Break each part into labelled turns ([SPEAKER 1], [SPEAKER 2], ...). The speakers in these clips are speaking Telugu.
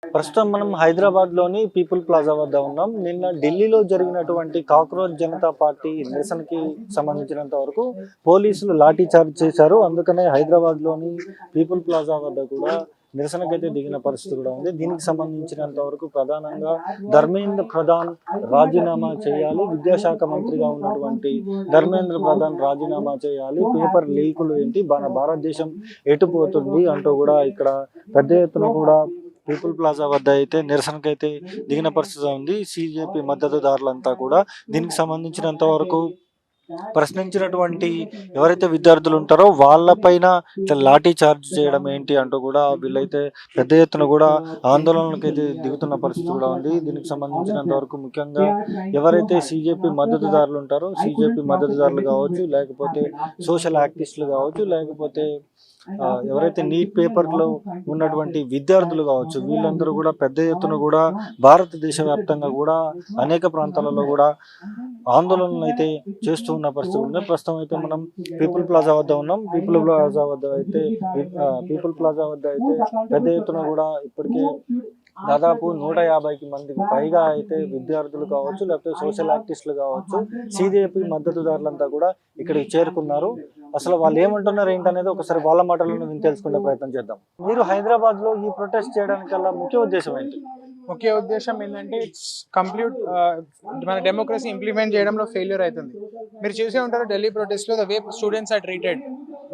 [SPEAKER 1] ప్రస్తుతం మనం హైదరాబాద్లోని పీపుల్ ప్లాజా వద్ద ఉన్నాం. నిన్న ఢిల్లీలో జరిగినటువంటి కాక్రోచ్ జనతా పార్టీ నిరసనకి సంబంధించినంత వరకు పోలీసులు లాఠీ చార్జ్ చేశారు. అందుకనే హైదరాబాద్లోని పీపుల్ ప్లాజా వద్ద కూడా నిరసనకైతే దిగిన పరిస్థితి కూడా ఉంది. దీనికి సంబంధించినంత వరకు ప్రధానంగా ధర్మేంద్ర ప్రధాన్ రాజీనామా చేయాలి, విద్యాశాఖ మంత్రిగా ఉన్నటువంటి ధర్మేంద్ర ప్రధాన్ రాజీనామా చేయాలి, పేపర్ లీకులు ఏంటి, మన భారతదేశం ఎటుపోతుంది అంటూ కూడా ఇక్కడ పెద్ద ఎత్తున కూడా పీపుల్ ప్లాజా వద్ద అయితే నిరసనకైతే దిగిన పరిస్థితి ఉంది. సిజేపీ మద్దతుదారులంతా కూడా దీనికి సంబంధించినంత వరకు ప్రశ్నించినటువంటి ఎవరైతే విద్యార్థులు ఉంటారో వాళ్ళపైన ఇట్లా లాఠీ చార్జ్ చేయడం ఏంటి అంటూ కూడా వీళ్ళైతే పెద్ద ఎత్తున కూడా ఆందోళనలకు అయితే దిగుతున్న పరిస్థితి కూడా ఉంది. దీనికి సంబంధించినంత వరకు ముఖ్యంగా ఎవరైతే సిజేపీ మద్దతుదారులు ఉంటారో సిజేపీ మద్దతుదారులు కావచ్చు, లేకపోతే సోషల్ యాక్టివిస్టులు కావచ్చు, లేకపోతే ఎవరైతే నీట్ పేపర్లో ఉన్నటువంటి విద్యార్థులు కావచ్చు, వీళ్ళందరూ కూడా పెద్ద ఎత్తున కూడా భారతదేశ వ్యాప్తంగా కూడా అనేక ప్రాంతాలలో కూడా ఆందోళనలు అయితే చేస్తూ ఉన్న పరిస్థితి ఉంది. ప్రస్తుతం అయితే మనం పీపుల్ ప్లాజా వద్ద ఉన్నాం. పీపుల్ ప్లాజా వద్ద అయితే పెద్ద ఎత్తున కూడా ఇప్పటికే దాదాపు 150 మందికి పైగా అయితే విద్యార్థులు కావచ్చు, లేకపోతే సోషల్ యాక్టివిస్టులు కావచ్చు, సిజేపీ మద్దతుదారులంతా కూడా ఇక్కడికి చేరుకున్నారు. అసలు వాళ్ళు ఏమంటున్నారు ఏంటనేది ఒకసారి వాళ్ళ మాటలను విని తెలుసుకునే ప్రయత్నం చేద్దాం. మీరు హైదరాబాద్ లో ఈ ప్రొటెస్ట్ చేయడానికి ముఖ్య ఉద్దేశం ఏంటి?
[SPEAKER 2] ముఖ్య ఉద్దేశం ఏంటంటే ఇట్స్ కంప్లీట్ మన డెమోక్రసీ ఇంప్లిమెంట్ చేయడంలో ఫెయిల్యూర్ అవుతుంది. మీరు చూసే ఉంటారు ఢిల్లీ ప్రొటెస్ట్లో the way students are treated.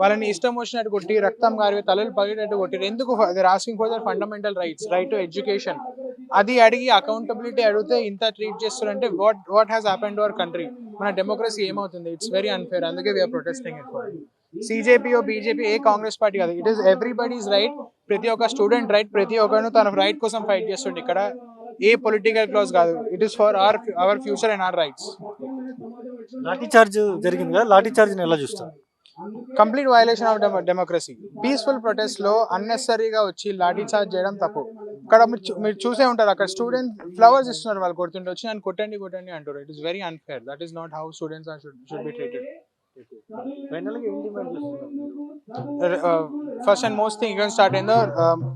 [SPEAKER 2] వాళ్ళని ఇష్టం వచ్చినట్టు కొట్టి, రక్తం గారి తలలు పగిలేటట్టు కొట్టి, ఎందుకు they asking for their fundamental rights, right to education. అది అడిగి అకౌంటబిలిటీ అడిగితే ఇంత ట్రీట్ చేస్తారంటే what has happen to our country? మన డెమోక్రసీ ఏమవుతుంది? It's very unfair. అందుకే we're protesting it. CJP BJP ఏ కాంగ్రెస్ పార్టీ కాదు, ఇట్ ఈస్ ఎవ్రీబడీస్ రైట్. ప్రతి ఒక్క స్టూడెంట్ రైట్, ప్రతి ఒక్కరు తన రైట్ కోసం ఫైట్ చేస్తుండే. ఇక్కడ ఏ పొలిటికల్ క్లాస్ కాదు, it is for our future and hour rights.
[SPEAKER 1] Lathi charge జరిగింది కదా, లాఠీ చార్జ్ ఎలా చూస్తారు?
[SPEAKER 2] Complete violation of democracy. Peaceful protest లో అన్నెసరీగా వచ్చి లాఠీ చార్జ్ చేయడం తప్పు. ఇక్కడ మీరు చూసే ఉంటారు, అక్కడ స్టూడెంట్ ఫ్లవర్స్ ఇస్తున్నారు, వాళ్ళు కొడుతుంటే వచ్చి నన్ను కొట్టండి అంటారు. It is very unfair. That is not how students should be treated. First and most thing start అయిందో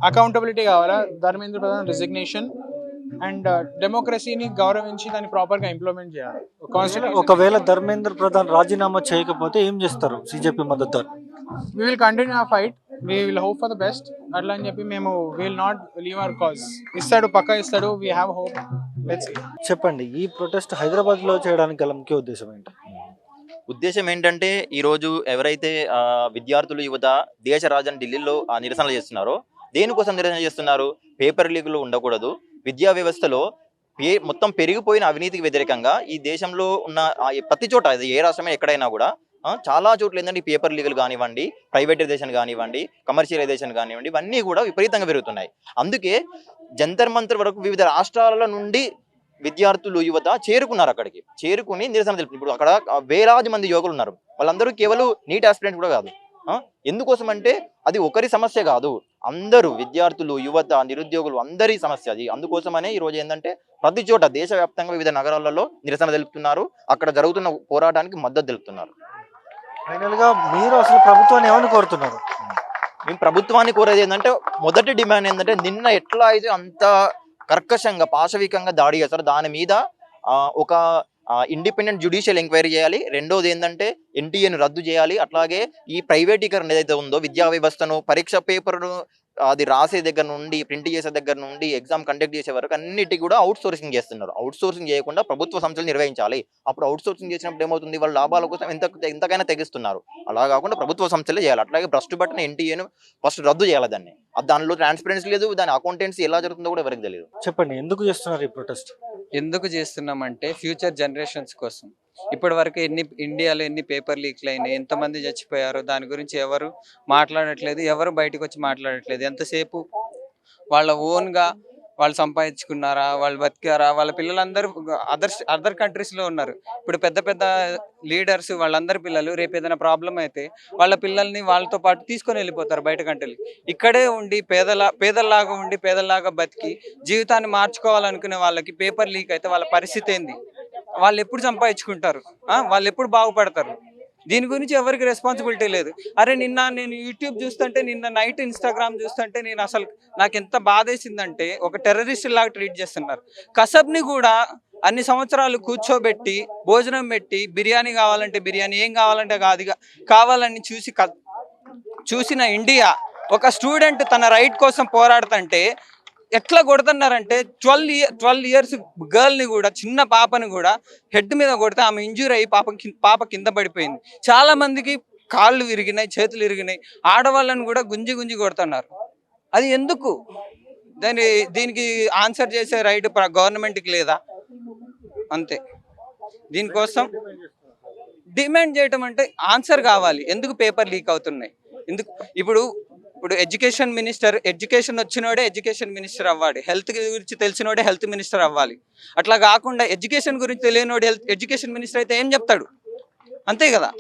[SPEAKER 2] అకౌంటబిలిటీ కావాలా, ధర్మేంద్ర ప్రధాన్ రిజిగ్నేషన్ అండ్ డెమోక్రసీని గౌరవించి దాన్ని ప్రాపర్ గా ఇంప్లిమెంట్ చేయాలి.
[SPEAKER 1] ఒకవేళ ధర్మేంద్ర ప్రధాన్ రాజీనామా చేయకపోతే ఏం చేస్తారు సిజేపీ మద్దతు?
[SPEAKER 2] We will continue our fight, we will hope for the best. అట్లా అని చెప్పి మేము will not leave our cause. పక్కా ఇస్తాడు, we have hope. Let's see.
[SPEAKER 1] చెప్పండి, ఈ ప్రొటెస్ట్ హైదరాబాద్ లో చేయడానికి గల ముఖ్య ఉద్దేశం ఏంటి?
[SPEAKER 3] ఉద్దేశం ఏంటంటే ఈరోజు ఎవరైతే విద్యార్థులు యువత దేశ రాజధాని ఢిల్లీలో నిరసనలు చేస్తున్నారో దేనికోసం నిరసన చేస్తున్నారు? పేపర్ లీకులు ఉండకూడదు, విద్యా వ్యవస్థలో మొత్తం పెరిగిపోయిన అవినీతికి వ్యతిరేకంగా ఈ దేశంలో ఉన్న ప్రతి చోట, ఏ రాష్ట్రమే ఎక్కడైనా కూడా చాలా చోట్ల ఏంటంటే ఈ పేపర్ లీగల్ కానివ్వండి, ప్రైవేటైజేషన్ కానివ్వండి, కమర్షియలైజేషన్ కానివ్వండి, ఇవన్నీ కూడా విపరీతంగా పెరుగుతున్నాయి. అందుకే జంతర్ మంతర్ వరకు వివిధ రాష్ట్రాల నుండి విద్యార్థులు యువత చేరుకున్నారు. అక్కడికి చేరుకుని నిరసన తెలుపు. ఇప్పుడు అక్కడ వేలాది మంది యువకులు ఉన్నారు. వాళ్ళందరూ కేవలం నీట్ ఆస్పిరెంట్ కూడా కాదు. ఎందుకోసం అంటే అది ఒకరి సమస్య కాదు, అందరూ విద్యార్థులు, యువత, నిరుద్యోగులు అందరి సమస్య అది. అందుకోసమనే ఈ రోజు ఏంటంటే ప్రతి చోట దేశవ్యాప్తంగా వివిధ నగరాలలో నిరసన తెలుపుతున్నారు, అక్కడ జరుగుతున్న పోరాటానికి మద్దతు తెలుపుతున్నారు.
[SPEAKER 1] ఫైనల్ గా మీరు అసలు ప్రభుత్వాన్ని ఏమని కోరుతున్నారు?
[SPEAKER 3] మేము ప్రభుత్వాన్ని కోరేది ఏంటంటే, మొదటి డిమాండ్ ఏంటంటే నిన్న ఎట్లా అయితే అంత కర్కశంగా పాశవికంగా దాడి చేస్తారు, దాని మీద ఒక ఇండిపెండెంట్ జ్యుడిషియల్ ఎంక్వైరీ చేయాలి. రెండోది ఏంటంటే ఎన్టీఏను రద్దు చేయాలి. అట్లాగే ఈ ప్రైవేటీకరణ ఏదైతే ఉందో విద్యా వ్యవస్థను, పరీక్ష పేపర్ను అది రాసే దగ్గర నుండి, ప్రింట్ చేసే దగ్గర నుండి, ఎగ్జామ్ కండక్ట్ చేసే వరకు అన్నిటి కూడా అవుట్ సోర్సింగ్ చేస్తున్నారు. అవుట్ సోర్సింగ్ చేయకుండా ప్రభుత్వ సంస్థలు నిర్వహించాలి. అప్పుడు అవుట్ సోర్సింగ్ చేసినప్పుడు ఏమవుతుంది, వాళ్ళ లాభాల కోసం ఎంతకైనా తెగిస్తున్నారు. అలా కాకుండా ప్రభుత్వ సంస్థలే చేయాలి. అట్లాగే భ్రష్టు పట్టిన ఎన్టీఏను ఫస్ట్ రద్దు చేయాలి. దానిలో ట్రాన్స్పరెన్సీ లేదు, దాని అకౌంటెన్సీ ఎలా జరుగుతుందో కూడా ఎవరికి తెలియదు.
[SPEAKER 1] చెప్పండి, ఎందుకు చేస్తున్నారు ఈ ప్రొటెస్ట్?
[SPEAKER 4] ఎందుకు చేస్తున్నామంటే ఫ్యూచర్ జనరేషన్స్ కోసం. ఇప్పటి వరకు ఇండియాలో ఎన్ని పేపర్ లీక్లు అయినాయి, ఎంతమంది చచ్చిపోయారో దాని గురించి ఎవరు మాట్లాడట్లేదు, ఎవరు బయటకు వచ్చి మాట్లాడట్లేదు. ఎంతసేపు వాళ్ళ ఓన్గా వాళ్ళు సంపాదించుకున్నారా, వాళ్ళు బతికారా, వాళ్ళ పిల్లలందరూ అదర్ కంట్రీస్లో ఉన్నారు. ఇప్పుడు పెద్ద పెద్ద లీడర్స్ వాళ్ళందరి పిల్లలు రేపు ఏదైనా ప్రాబ్లం అయితే వాళ్ళ పిల్లల్ని వాళ్ళతో పాటు తీసుకొని వెళ్ళిపోతారు బయట కంట్రీలు. ఇక్కడే ఉండి పేదల్లాగా బతికి జీవితాన్ని మార్చుకోవాలనుకునే వాళ్ళకి పేపర్ లీక్ అయితే వాళ్ళ పరిస్థితి ఏంది? వాళ్ళు ఎప్పుడు సంపాదించుకుంటారు? వాళ్ళు ఎప్పుడు బాగుపడతారు? దీని గురించి ఎవరికి రెస్పాన్సిబిలిటీ లేదు. అరే నేను యూట్యూబ్ చూస్తుంటే, నిన్న నైట్ ఇన్స్టాగ్రామ్ చూస్తుంటే నేను అసలు నాకు ఎంత బాధేసిందంటే, ఒక టెర్రరిస్ట్ లాగా ట్రీట్ చేస్తున్నారు. కసబ్ని కూడా అన్ని సంవత్సరాలు కూర్చోబెట్టి భోజనం పెట్టి బిర్యానీ కావాలంటే బిర్యానీ, ఏం కావాలంటే కావాలని చూసిన ఇండియా ఒక స్టూడెంట్ తన రైట్ కోసం పోరాడుతుంటే ఎట్లా కొడుతున్నారంటే 12 ఇయర్స్ గర్ల్ని కూడా, చిన్న పాపని కూడా హెడ్ మీద కొడితే ఆమె ఇంజూరీ అయ్యి పాప కింద పడిపోయింది. చాలా మందికి కాళ్ళు విరిగినాయి, చేతులు విరిగినాయి. ఆడవాళ్ళని కూడా గుంజి కొడుతున్నారు. అది ఎందుకు? దీనికి ఆన్సర్ చేసే రైట్ గవర్నమెంట్కి లేదా? అంతే. దీనికోసం డిమాండ్ చేయటం అంటే ఆన్సర్ కావాలి. ఎందుకు పేపర్ లీక్ అవుతున్నాయి? ఇప్పుడు ఎడ్యుకేషన్ వచ్చినోడే ఎడ్యుకేషన్ మినిస్టర్ అవ్వాలి, హెల్త్ గురించి తెలిసినోడే హెల్త్ మినిస్టర్ అవ్వాలి. అట్లా కాకుండా ఎడ్యుకేషన్ గురించి తెలియనోడే ఎడ్యుకేషన్ మినిస్టర్ అయితే ఏం చెప్తాడు? అంతే కదా.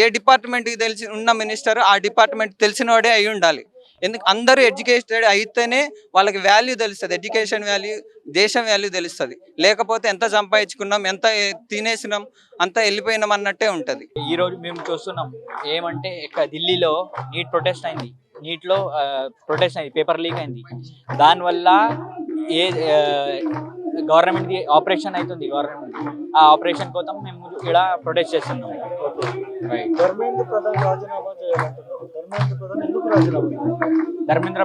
[SPEAKER 4] ఏ డిపార్ట్మెంట్కి ఉన్న మినిస్టర్ ఆ డిపార్ట్మెంట్ తెలిసినోడే అయి ఉండాలి. ఎందుకు? అందరూ ఎడ్యుకేటెడ్ అయితేనే వాళ్ళకి వాల్యూ తెలుస్తుంది, ఎడ్యుకేషన్ వాల్యూ, దేశం వాల్యూ తెలుస్తుంది. లేకపోతే ఎంత సంపాదించుకున్నాం, ఎంత తినేసినాం, అంతా వెళ్ళిపోయినాం అన్నట్టే ఉంటుంది.
[SPEAKER 5] ఈ రోజు మేము చూస్తున్నాం ఏమంటే, ఢిల్లీలో నీట్ ప్రొటెస్ట్ అయింది. నీట్లో ప్రొటెస్ట్ అయింది, పేపర్ లీక్ అయింది. దానివల్ల గవర్నమెంట్ది ఆపరేషన్ అవుతుంది. గవర్నమెంట్ ఆ ఆపరేషన్ కోసం మేము ఇక్కడ ప్రొటెస్ట్ చేస్తున్నాం.
[SPEAKER 1] ధర్మేంద్ర ప్రధాన్ రాజీనామా చేయాలంటున్నారు.
[SPEAKER 5] ధర్మేంద్ర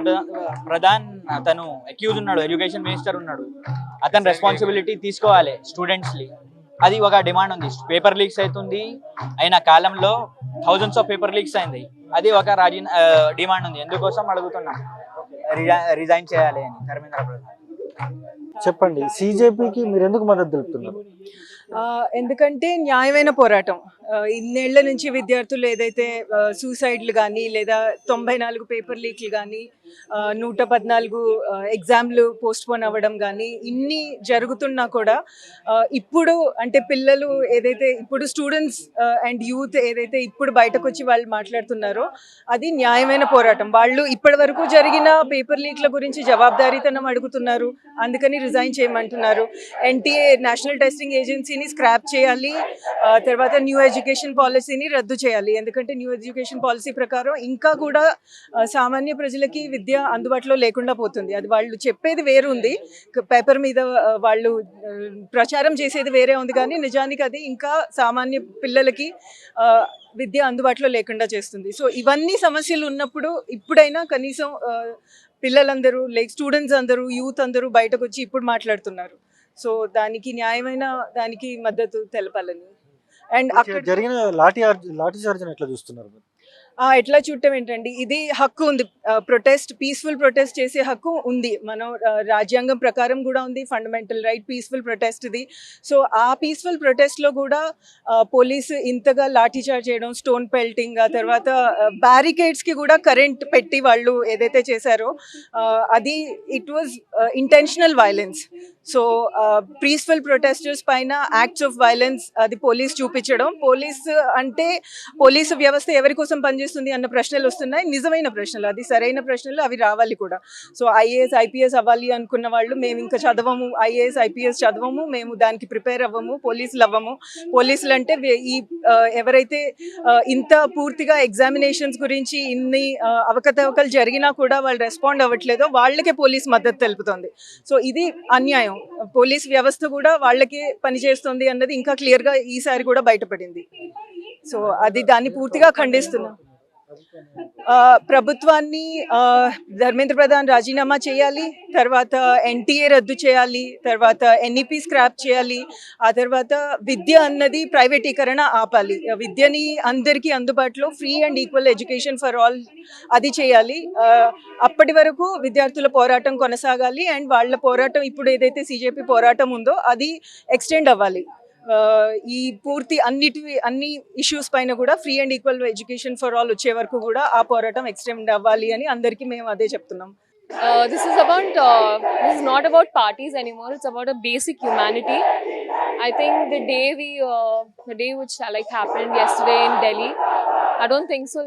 [SPEAKER 5] ప్రధాన్ అతను అక్యూజ్ ఉన్నాడు, ఎడ్యుకేషన్ మినిస్టర్ ఉన్నాడు. అతను రెస్పాన్సిబిలిటీ తీసుకోవాలి స్టూడెంట్స్ని. అది ఒక డిమాండ్ ఉంది. పేపర్ లీక్స్ అవుతుంది, అయిన కాలంలో థౌజండ్స్ ఆఫ్ పేపర్ లీక్స్ అయింది. అది ఒక డిమాండ్ ఉంది. ఎందుకోసం అడుగుతున్నాం, రిజైన్ చేయాలి అని ధర్మేంద్ర ప్రధాన్.
[SPEAKER 1] చెప్పండి, సిజేపీకి మీరు ఎందుకు మద్దతు తెలుపుతున్నారు?
[SPEAKER 6] ఎందుకంటే న్యాయమైన పోరాటం. ఇన్నేళ్ల నుంచి విద్యార్థులు ఏదైతే సూసైడ్లు కానీ, లేదా 94 పేపర్ లీక్లు కానీ, 114 ఎగ్జామ్లు పోస్ట్పోన్ అవ్వడం కానీ, ఇన్ని జరుగుతున్నా కూడా ఇప్పుడు అంటే పిల్లలు ఏదైతే ఇప్పుడు స్టూడెంట్స్ అండ్ యూత్ ఏదైతే ఇప్పుడు బయటకు వచ్చి వాళ్ళు మాట్లాడుతున్నారో అది న్యాయమైన పోరాటం. వాళ్ళు ఇప్పటి వరకు జరిగిన పేపర్ లీక్ల గురించి జవాబుదారీతనం అడుగుతున్నారు, అందుకని రిజైన్ చేయమంటున్నారు. ఎన్టీఏ నేషనల్ టెస్టింగ్ ఏజెన్సీని స్క్రాప్ చేయాలి, తర్వాత న్యూ ఎడ్యుకేషన్ పాలసీని రద్దు చేయాలి. ఎందుకంటే న్యూ ఎడ్యుకేషన్ పాలసీ ప్రకారం ఇంకా కూడా సామాన్య ప్రజలకి విద్య అందుబాటులో లేకుండా పోతుంది. అది వాళ్ళు చెప్పేది వేరు ఉంది, పేపర్ మీద వాళ్ళు ప్రచారం చేసేది వేరే ఉంది, కానీ నిజానికి అది ఇంకా సామాన్య పిల్లలకి విద్య అందుబాటులో లేకుండా చేస్తుంది. సో ఇవన్నీ సమస్యలు ఉన్నప్పుడు ఇప్పుడైనా కనీసం పిల్లలందరూ స్టూడెంట్స్ అందరూ, యూత్ అందరూ బయటకు వచ్చి ఇప్పుడు మాట్లాడుతున్నారు. సో దానికి న్యాయమైన దానికి మద్దతు తెలపాలని. అండ్ అక్కడ
[SPEAKER 1] జరిగిన లాఠీ చార్జ్ ఎట్లా చూస్తున్నారు?
[SPEAKER 6] ఎట్లా చూడటం ఏంటండి, ఇది హక్కు ఉంది. పీస్ఫుల్ ప్రొటెస్ట్ చేసే హక్కు ఉంది. మనం రాజ్యాంగం ప్రకారం కూడా ఉంది, ఫండమెంటల్ రైట్ పీస్ఫుల్ ప్రొటెస్ట్ ఇది. సో ఆ పీస్ఫుల్ ప్రొటెస్ట్లో కూడా పోలీసు ఇంతగా లాఠీ చార్జ్ చేయడం, స్టోన్ పెల్టింగ్, ఆ తర్వాత బ్యారికేడ్స్కి కూడా కరెంట్ పెట్టి వాళ్ళు ఏదైతే చేశారో అది it was intentional violence. So peaceful protesters పైన యాక్ట్స్ ఆఫ్ వైలెన్స్ అది పోలీస్ చూపించడం. పోలీసు వ్యవస్థ ఎవరి కోసం పనిచేస్తుంది అన్న ప్రశ్నలు వస్తున్నాయి, నిజమైన ప్రశ్నలు, అది సరైన ప్రశ్నలు, అవి రావాలి కూడా. సో ఐఏఎస్ ఐపీఎస్ అవ్వాలి అనుకున్న వాళ్ళు, మేము ఇంకా చదవము, ఐఏఎస్ ఐపీఎస్ చదవము, మేము దానికి ప్రిపేర్ అవ్వము, పోలీసులు అవ్వము. పోలీసులు అంటే ఈ ఎవరైతే ఇంత పూర్తిగా ఎగ్జామినేషన్స్ గురించి ఇన్ని అవకతవకలు జరిగినా కూడా వాళ్ళు రెస్పాండ్ అవ్వట్లేదో వాళ్ళకే పోలీస్ మద్దతు తెలుపుతుంది. సో ఇది అన్యాయం. పోలీస్ వ్యవస్థ కూడా వాళ్ళకే పనిచేస్తుంది అన్నది ఇంకా క్లియర్గా ఈసారి కూడా బయటపడింది. సో అది దాన్ని పూర్తిగా ఖండిస్తున్నాం. ప్రభుత్వాన్ని ధర్మేంద్ర ప్రధాన్ రాజీనామా చేయాలి, తర్వాత ఎన్టీఏ రద్దు చేయాలి, తర్వాత ఎన్ఈపీ స్క్రాప్ చేయాలి, ఆ తర్వాత విద్య అన్నది ప్రైవేటీకరణ ఆపాలి, విద్యని అందరికీ అందుబాటులో free and equal education for all అది చేయాలి. అప్పటి వరకు విద్యార్థుల పోరాటం కొనసాగాలి అండ్ వాళ్ళ పోరాటం ఇప్పుడు ఏదైతే సిజేపీ పోరాటం ఉందో అది ఎక్స్టెండ్ అవ్వాలి. ఈ పూర్తి అన్ని ఇష్యూస్ పైన కూడా free and equal education for all వచ్చే వరకు కూడా ఆ పోరాటం ఎక్స్టెండ్ అవ్వాలి అని అందరికీ మేము అదే చెప్తున్నాం.
[SPEAKER 7] This is not about parties anymore. It's about a basic humanity. I think the day which happened yesterday in Delhi, I don't think so.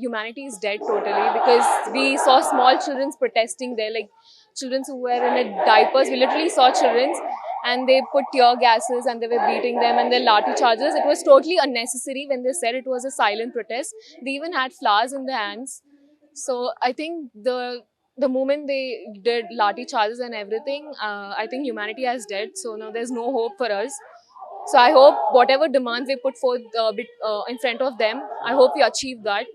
[SPEAKER 7] Humanity is dead totally, because we saw small children protesting there, children who were in diapers. We literally saw children, and they put tear gases and they were beating them and their lathi charges. It was totally unnecessary when they said it was a silent protest. They even had flowers in their hands. So I think the moment they did lathi charges and everything, I think humanity has dead. So now there's no hope for us. So I hope whatever demands we put forth in front of them, I hope we achieve that.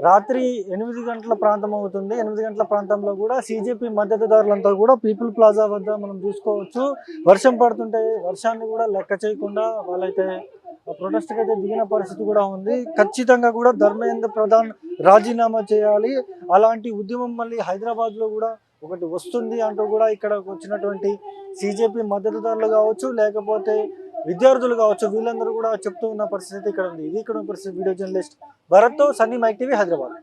[SPEAKER 1] రాత్రి 8 గంటల ప్రాంతం అవుతుంది. 8 గంటల ప్రాంతంలో కూడా సీజేపీ మద్దతుదారులంతా కూడా పీపుల్ ప్లాజా వద్ద మనం చూసుకోవచ్చు. వర్షం పడుతుంటే వర్షాన్ని కూడా లెక్క చేయకుండా వాళ్ళైతే ప్రొటెస్ట్కి అయితే దిగిన పరిస్థితి కూడా ఉంది. ఖచ్చితంగా కూడా ధర్మేంద్ర ప్రధాన్ రాజీనామా చేయాలి, అలాంటి ఉద్యమం మళ్ళీ హైదరాబాద్లో కూడా ఒకటి వస్తుంది అంటూ కూడా ఇక్కడ వచ్చినటువంటి సీజేపీ మద్దతుదారులు కావచ్చు, లేకపోతే విద్యార్థులు కావచ్చు, వీళ్ళందరూ కూడా చెప్తూ ఉన్న పరిస్థితి ఇక్కడ ఉంది. ఇది ఇక్కడ ఉన్న పరిస్థితి. వీడియో జర్నలిస్ట్ భరత్తో సన్నీ, మైక్ టీవీ, హైదరాబాద్.